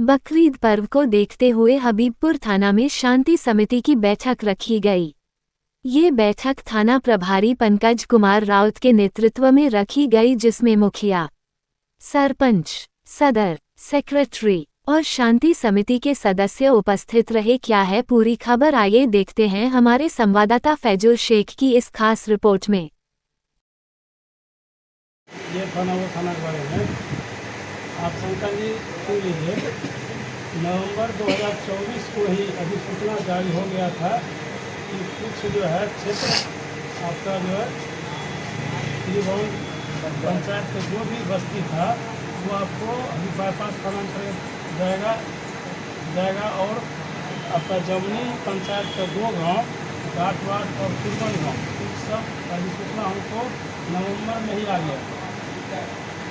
बकरीद पर्व को देखते हुए हबीबपुर थाना में शांति समिति की बैठक रखी गई। ये बैठक थाना प्रभारी पंकज कुमार राउत के नेतृत्व में रखी गई, जिसमें मुखिया, सरपंच, सदर, सेक्रेटरी और शांति समिति के सदस्य उपस्थित रहे। क्या है पूरी खबर, आइए देखते हैं हमारे संवाददाता फैजुल शेख की इस खास रिपोर्ट में। ये थाना वो थाना के बारे में आप शंकर जी सुन लीजिए। नवंबर 2024 को ही अधिसूचना जारी हो गया था कि कुछ जो है क्षेत्र आपका जो है त्रिभुवन पंचायत का जो भी बस्ती था वो आपको अभी बाईपास स्थानांतरित जाएगा और आपका जमनी पंचायत का 2 गांव घाटवाट और तिरपन गाँव सब अधिसूचना हमको नवंबर में ही आ गया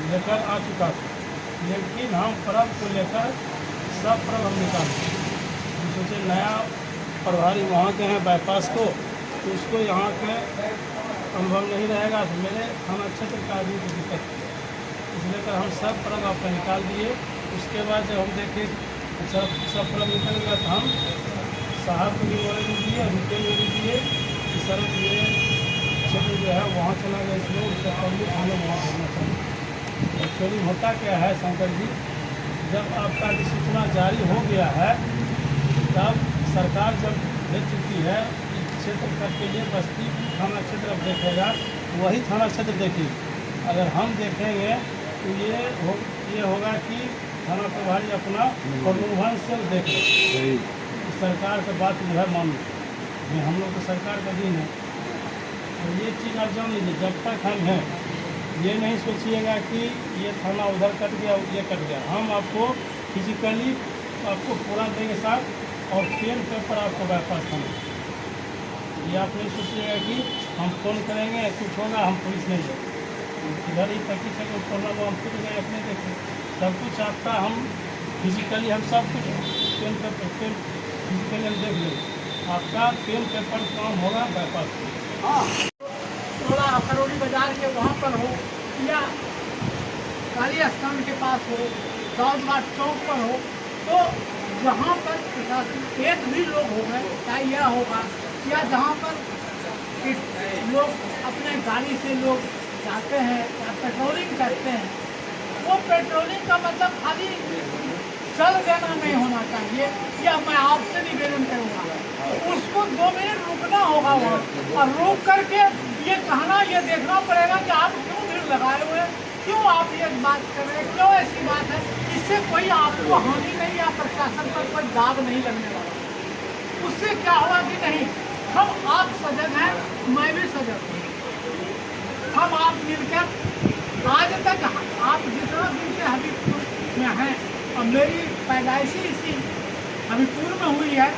लेकर आ चुका था। लेकिन हम पर्व को लेकर सब पर्व हम निकालते हम सोचे नया प्रभारी वहाँ के हैं बाईपास को, तो उसको यहाँ के अनुभव नहीं रहेगा तो मेरे थाना क्षेत्र का आदमी को दिक्कत है, इसलिए कर हम सब पर्व आपका निकाल दिए। उसके बाद जब हम देखे सब पर्व निकल गया तो हम साहब को भी वार्निंग दिए, रुपये में भी दिए कि सर ये क्षेत्र जो है वहाँ चला गया, इसलिए उसका पब्लिक हम लोग वहाँ होना चाहिए। एक्चुअली होता क्या है शंकर जी, जब आपका अधिसूचना जारी हो गया है तब सरकार जब दे चुकी है क्षेत्र के लिए बस्ती थाना क्षेत्र अब देखेगा, वही थाना क्षेत्र देखेगी। अगर हम देखेंगे तो ये होगा कि थाना प्रभारी अपना प्रलोभन से देख ले, सरकार का बात जो है मान लो, हम लोग तो सरकार का दिन है। और ये चीज़ आप जान लीजिए, जब तक हम हैं ये नहीं सोचिएगा कि ये थाना उधर कट गया ये कट गया। हम आपको फिजिकली आपको पूरा देंगे साथ और पेन पेपर आपको बाईपास थाना। ये आप नहीं सोचिएगा कि हम फ़ोन करेंगे कुछ होगा हम पुलिस नहीं जाएंगे, इधर ही तक से करना वो हम खुद गए अपने देखें सब कुछ आपका हम फिजिकली हम सब कुछ पेन पेपर फिजिकली हम देख लेंगे। आपका पेन पेपर काम होगा बाईपास। हाँ, थोड़ा करोड़ी बाजार के वहाँ पर हो या काली स्थान के पास हो, साउथ मार्ट चौक पर हो, तो जहाँ पर प्रशासन एक भी लोग हो गए चाहे यह होगा या जहाँ पर लोग अपने गाड़ी से लोग जाते हैं या पेट्रोलिंग करते हैं, वो पेट्रोलिंग का मतलब खाली चल देना नहीं होना चाहिए। या मैं आपसे निवेदन करूँगा उसको 2 मिनट रुकना होगा वहाँ, और रुक करके ये कहना ये देखना पड़ेगा कि आप क्यों भीड़ लगाए हुए हैं, क्यों आप ये बात कर रहे हैं, क्यों ऐसी बात है। इससे कोई आपको हानि नहीं या प्रशासन पर कोई दाग नहीं लगने वाला। उससे क्या होगा कि नहीं हम आप सजग हैं, मैं भी सजग हूँ, हम आप मिलकर आज तक आप जितना दिन से हबीबपुर में हैं और मेरी पैदाइशी इसी हबीबपुर में हुई है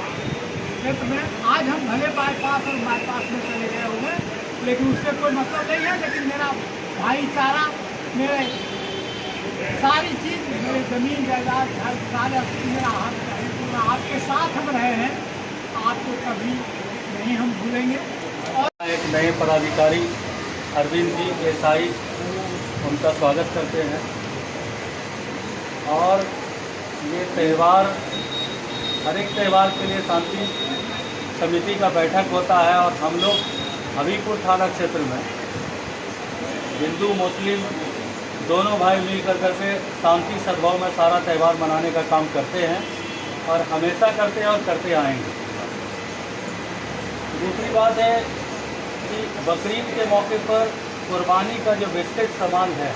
क्षेत्र में, आज हम भले बाईपास और बाईपास में चले गए हुए लेकिन उससे कोई मतलब नहीं है। लेकिन मेरा भाईचारा, मेरे सारी चीज़, मेरे ज़मीन जायदाद सारे मेरा हाथ है, तो आपके साथ हम रहे हैं, आपको कभी नहीं हम भूलेंगे। और एक नए पदाधिकारी अरविंद जी एसआई उनका स्वागत करते हैं। और ये त्यौहार हर एक त्यौहार के लिए शांति समिति का बैठक होता है और हम लोग हबीबपुर थाना क्षेत्र में हिंदू मुस्लिम दोनों भाई मिल करके शांति सद्भाव में सारा त्यौहार मनाने का काम करते हैं और हमेशा करते हैं और करते आएंगे। दूसरी बात है कि बकरीद के मौके पर कुर्बानी का जो वेस्टेज सामान है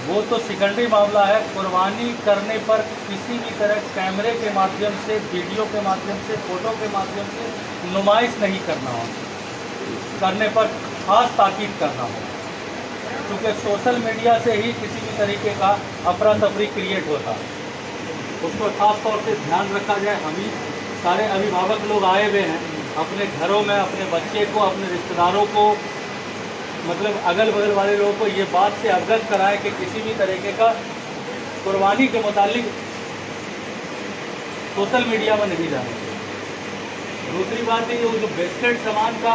वो तो सेकेंडरी मामला है। कुर्बानी करने पर किसी भी तरह कैमरे के माध्यम से, वीडियो के माध्यम से, फ़ोटो के माध्यम से नुमाइश नहीं करना हो, करने पर खास ताकीद करना हो, क्योंकि सोशल मीडिया से ही किसी भी तरीके का अफरा तफरी क्रिएट होता है, उसको खास तौर से ध्यान रखा जाए। हम ही सारे अभिभावक लोग आए हुए हैं अपने घरों में, अपने बच्चे को, अपने रिश्तेदारों को, मतलब अगल बगल वाले लोगों को ये बात से अवगत कराएं कि किसी भी तरीके का कुर्बानी के मुतालिक सोशल मीडिया में नहीं जाना। दूसरी बात है ये जो वेस्टेड सामान का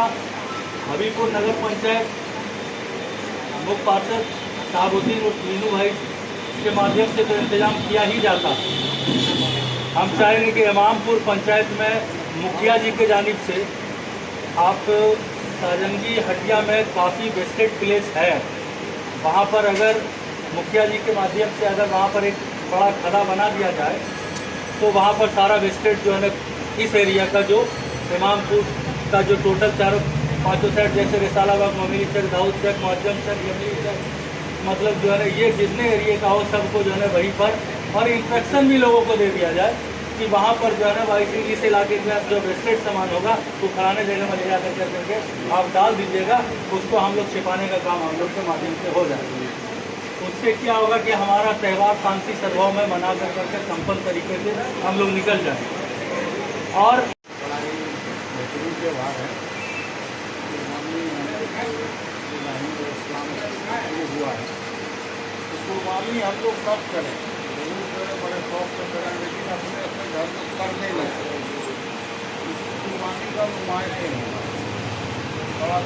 हबीबपुर नगर पंचायत मुख्य पार्षद शाहबुद्दीन और मीनू भाई के माध्यम से तो इंतजाम किया ही जाता। हम चाहेंगे कि इमामपुर पंचायत में मुखिया जी के जानिब से आप सारंगी हटिया में काफ़ी वेस्टेड प्लेस है, वहाँ पर अगर मुखिया जी के माध्यम से अगर वहाँ पर एक बड़ा खला बना दिया जाए तो वहाँ पर सारा वेस्टेज जो है ना इस एरिया का जो इमामपुर का जो टोटल चारों पाँचों साइड जैसे रिसालाबाग, मोमिनी चक, दाऊद चक, मुअज्जम चक, यमनी चक, मतलब जो है ना ये जितने एरिया का हो सबको जो है ना वहीं पर और इंस्ट्रक्शन भी लोगों को दे दिया जाए कि वहाँ पर जो है ना भाई इस इलाके में जो वेस्टेज सामान होगा तो फलाने जगह में ले जा करके आप डाल दीजिएगा, उसको हम लोग छिपाने का काम हम लोग के माध्यम से हो जाएगा। उससे क्या होगा कि हमारा त्यौहार शांति सद्भाव में मना कर करके संपन्न तरीके से हम लोग निकल जाएँ। और त्यौहार है हुआ है तो कुर्बानी हम लोग कब करें, जरूर करें, बड़े शौक से करें, लेकिन अपने अपने घर में कर नहीं लगते। कुर्बानी का नुमाइश नहीं होगा, बड़ा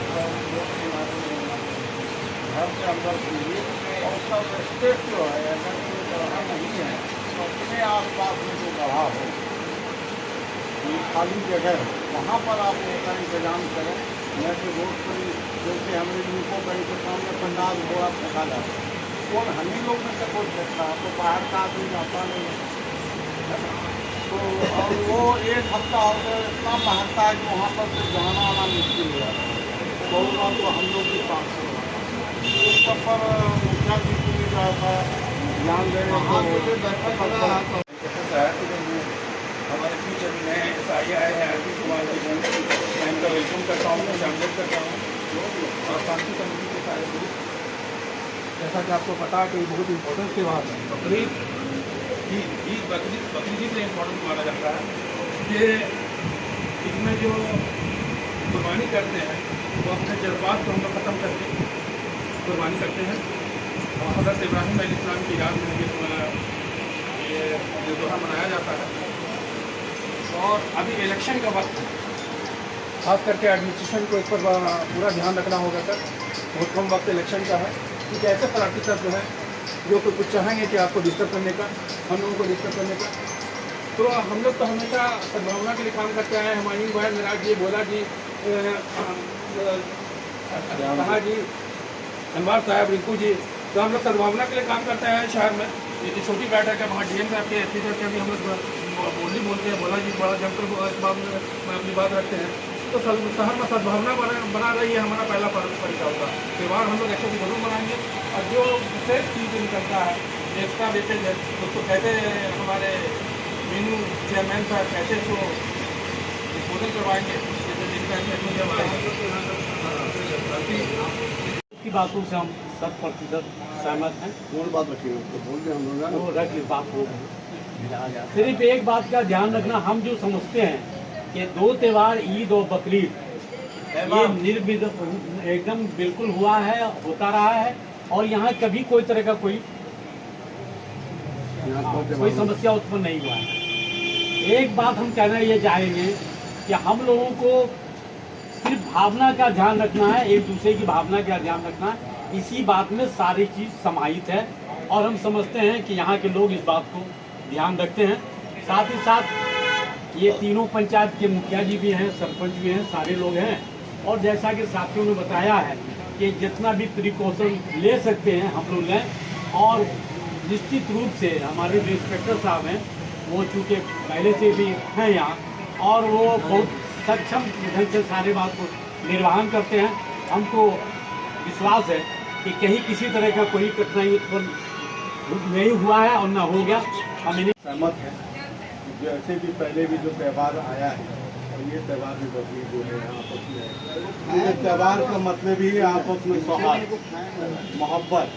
घर के अंदर कीजिए और उसका वेस्टेज जो है अगर कोई बढ़ा नहीं है तो अपने आस पास में जो बढ़ा हो खाली जगह हो वहाँ पर आप उसका इंतजाम करें। जैसे रोड पर जैसे हमें यूको कहीं के सामने पंडाल घोड़ा फेंका जाता है, कौन हम ही लोग में से कोई फेंकता है, तो बाहर का आदमी जाता नहीं है ना। तो और वो एक हफ्ता हो गया इतना महकता है कि वहाँ पर से जाना आना मुश्किल हो जाता है, कोरोना तो हम लोग भी पास हो रहा है। उस सब पर मुखिया जी को भी जो है ध्यान देने हमारे फ्यूचर में नए SI आए हैं अरविंद कुमार जी, मैं इनका वेलकम करता हूँ, मैं स्वागत करता हूँ। और शांति समिति के सारे लोग, जैसा कि आपको पता है कि बहुत इम्पोर्टेंट त्यौहार है बकरीद। ईद बकरीद से इम्पोर्टेंट माना जाता है कि इसमें जो कुर्बानी करते हैं वो अपने जज्बात को हम लोग ख़त्म करके कुर्बानी करते हैं। और हज़रत इब्राहीम अलैहिस्सलाम की याद में ये त्योहार मनाया जाता है। और अभी इलेक्शन का वक्त है, खास करके एडमिनिस्ट्रेशन को इस पर पूरा ध्यान रखना होगा सर। बहुत कम वक्त इलेक्शन का है क्योंकि ऐसे पार्टी तत्व हैं जो कुछ चाहेंगे कि आपको डिस्टर्ब करने का, हम लोगों को डिस्टर्ब करने का। तो हम लोग तो हमेशा सद्भावना के लिए काम करते हैं। हमायूं भाई, मिराज जी, बोला जी, कहा जी, अनवार साहब, रिंकू जी, तो हम लोग सद्भावना के लिए काम करते हैं। शहर में ये छोटी बैठक है, वहाँ DM साहब के SP साहब के भी हम लोग बोली बोलते हैं, बोला जी बड़ा जमकर इस बात में अपनी बात रखते हैं। तो शहर में सद्भावना बना रही है हमारा पहला तरीका होगा। त्यौहार हम लोग ऐसे भी जरूर मनाएंगे और जो विशेष चीज़ निकलता है एक्स्ट्रा वेटेज है उसको कैसे हमारे मीनू चेयरमैन साहब कैसे उसको डिस्पोजल करवाएंगे, की बातों से हम 100% सहमत हैं। कौन बात रखिए तो बोल दें हम लोग वो रख बात हो सिर्फ एक बात का ध्यान रखना, हम जो समझते हैं कि दो त्यौहार ईद और बकरीद ये निर्विध एकदम बिल्कुल हुआ है, होता रहा है और यहाँ कभी कोई तरह का कोई समस्या उत्पन्न नहीं हुआ है। एक बात हम कहना ये चाहेंगे कि हम लोगों को सिर्फ भावना का ध्यान रखना है, एक दूसरे की भावना का ध्यान रखना है, इसी बात में सारी चीज़ समाहित है और हम समझते हैं कि यहाँ के लोग इस बात को ध्यान रखते हैं। साथ ही साथ ये तीनों पंचायत के मुखिया जी भी हैं, सरपंच भी हैं, सारे लोग हैं और जैसा कि साथियों ने बताया है कि जितना भी प्रिकॉशन ले सकते हैं हम लोग लें और निश्चित रूप से हमारे जो इंस्पेक्टर साहब हैं वो चूँकि पहले से भी हैं यहाँ और वो बहुत सक्षम ढंग से सारे बात को निर्वहन करते हैं। हमको विश्वास है कि कहीं किसी तरह का कोई कठिनाई उत्पन्न नहीं हुआ है और न हो गया। हम इन्हें सहमत है। जैसे भी पहले भी जो त्यौहार आया है और ये त्यौहार भी बकरीद जो है आपस में, ये त्यौहार का मतलब ही आपस में सौहार्द, मोहब्बत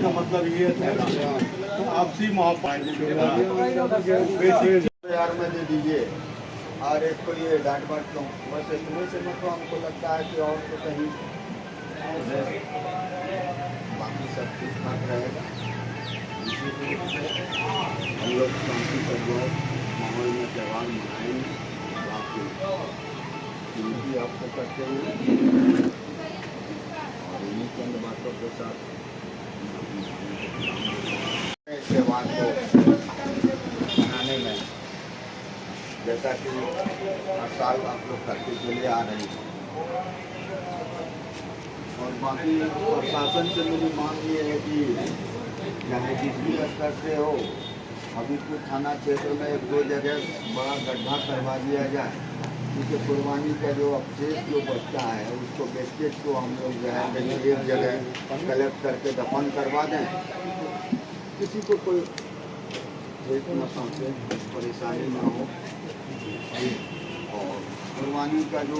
का मतलब ये है तो आपसी मोहब्बत यार में दे दीजिए और एक को ये डांट बांट दो, बस इतने से मतलब हमको लगता है कि और तो कहीं बाकी सब ठीक ठाक रहेगा। इसी रूप से हम लोग शांति सद्भाव माहौल में त्यौहार मनाएंगे। बाकी आपको करते हुए और इन्हीं चंद बातों के साथ इस त्यौहार को मनाने में जैसा कि हर साल आप लोग करते चले आ रहे हैं, और बाकी प्रशासन से मेरी मांग ये है कि चाहे जिस भी स्तर से हो, हबीबपुर थाना क्षेत्र में 1-2 जगह बड़ा गड्ढा करवा दिया जाए, क्योंकि कुर्बानी का जो अवशेष जो बचता है उसको वेस्टेज को हम लोग जो है एक जगह कलेक्ट करके दफन करवा दें, किसी को कोई ठेस न पहुँचे, परेशानी ना हो। और कुर्बानी का जो